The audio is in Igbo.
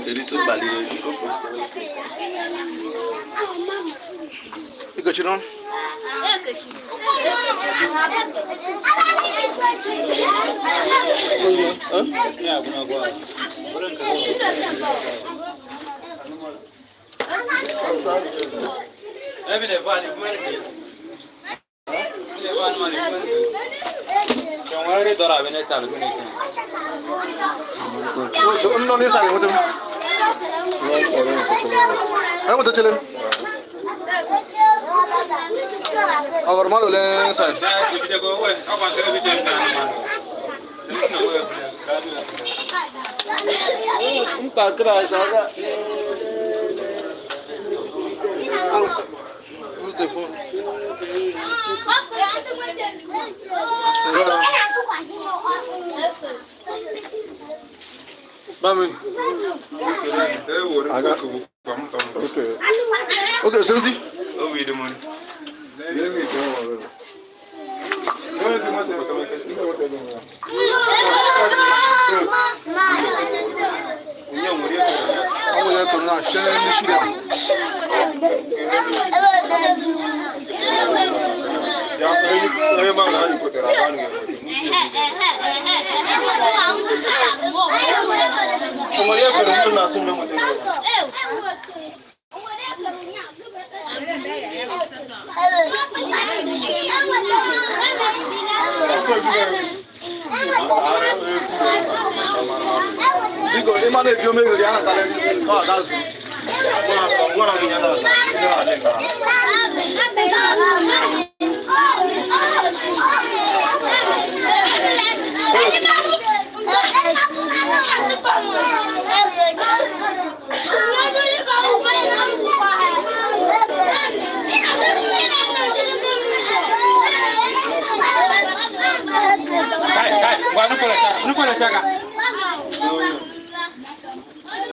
seri so balire iko chino non ne sai mutum ai mutum chele agar malo le sai ka kra saga telefone Mami. Okay. Okay, Susie. Oh, wait a minute. Dico, rimane più o meno di Anna dalle no, adesso. Buona vignata. Vai, guarda quella chaga.